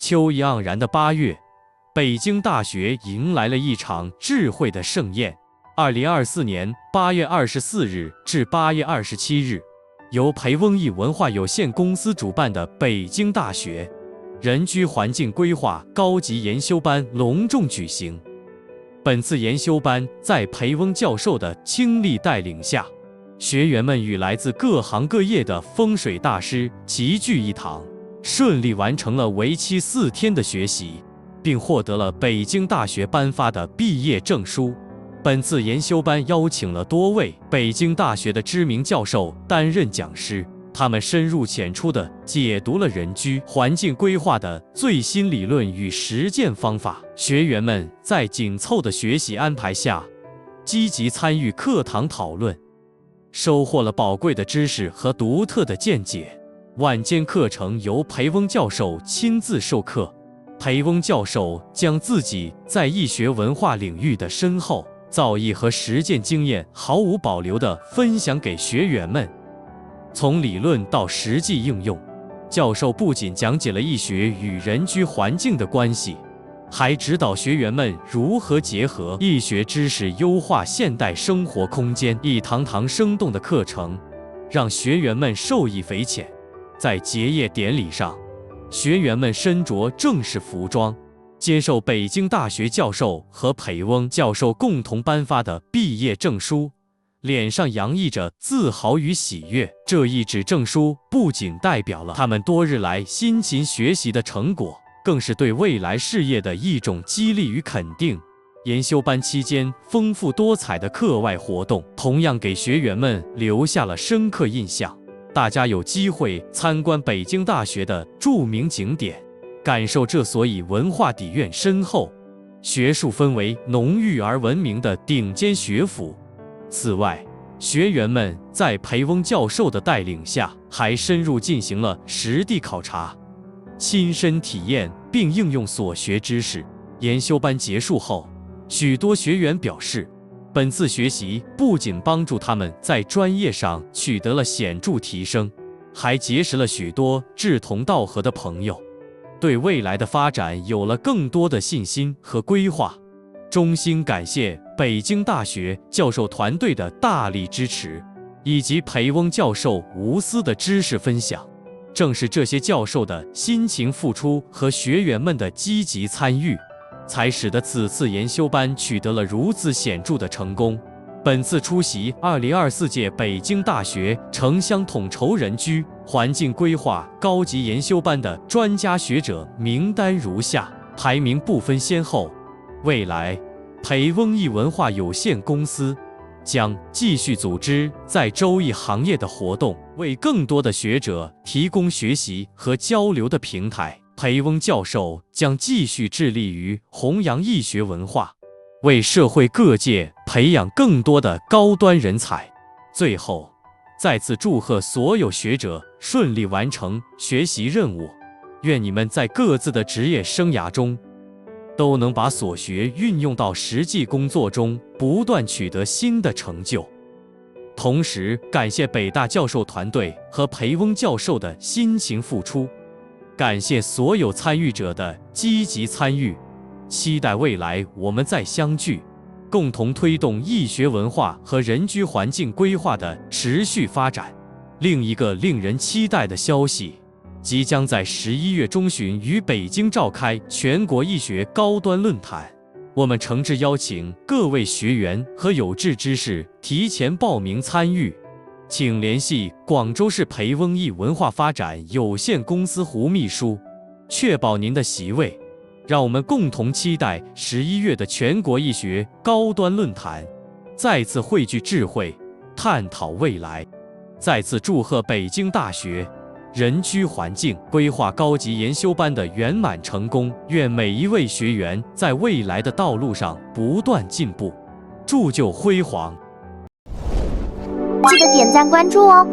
秋意盎然的8月，北京大学迎来了一场智慧的盛宴。2024年8月24日至8月27日，由培翁艺文化有限公司主办的北京大学人居环境规划高级研修班隆重举行。本次研修班在培翁教授的倾力带领下，学员们与来自各行各业的风水大师齐聚一堂，顺利完成了为期4天的学习，并获得了北京大学颁发的毕业证书。本次研修班邀请了多位北京大学的知名教授担任讲师，他们深入浅出地解读了人居环境规划的最新理论与实践方法。学员们在紧凑的学习安排下，积极参与课堂讨论，收获了宝贵的知识和独特的见解。晚间课程由培翁教授亲自授课，培翁教授将自己在易学文化领域的深厚造诣和实践经验毫无保留地分享给学员们。从理论到实际应用，教授不仅讲解了易学与人居环境的关系，还指导学员们如何结合易学知识优化现代生活空间。一堂堂生动的课程让学员们受益匪浅。在结业典礼上，学员们身着正式服装，接受北京大学教授和培翁教授共同颁发的毕业证书，脸上洋溢着自豪与喜悦。这一纸证书不仅代表了他们多日来辛勤学习的成果，更是对未来事业的一种激励与肯定。研修班期间丰富多彩的课外活动同样给学员们留下了深刻印象。大家有机会参观北京大学的著名景点，感受这所以文化底蕴深厚、学术氛围浓郁而闻名的顶尖学府。此外，学员们在培翁教授的带领下，还深入进行了实地考察，亲身体验并应用所学知识。研修班结束后，许多学员表示，本次学习不仅帮助他们在专业上取得了显著提升，还结识了许多志同道合的朋友，对未来的发展有了更多的信心和规划。衷心感谢北京大学教授团队的大力支持，以及培翁教授无私的知识分享。正是这些教授的辛勤付出和学员们的积极参与，才使得此次研修班取得了如此显著的成功。本次出席2024届北京大学城乡统筹人居环境规划高级研修班的专家学者名单如下，排名不分先后。未来，培翁艺文化有限公司将继续组织在周易行业的活动，为更多的学者提供学习和交流的平台。培翁教授将继续致力于弘扬易学文化，为社会各界培养更多的高端人才。最后，再次祝贺所有学者顺利完成学习任务，愿你们在各自的职业生涯中都能把所学运用到实际工作中，不断取得新的成就。同时，感谢北大教授团队和培翁教授的辛勤付出，感谢所有参与者的积极参与，期待未来我们再相聚，共同推动易学文化和人居环境规划的持续发展。另一个令人期待的消息，即将在11月中旬于北京召开全国易学高端论坛，我们诚挚邀请各位学员和有志之士提前报名参与。请联系广州市培翁艺文化发展有限公司胡秘书，确保您的席位。让我们共同期待11月的全国易学高端论坛，再次汇聚智慧，探讨未来。再次祝贺北京大学人居环境规划高级研修班的圆满成功，愿每一位学员在未来的道路上不断进步，铸就辉煌。记得点赞关注哦。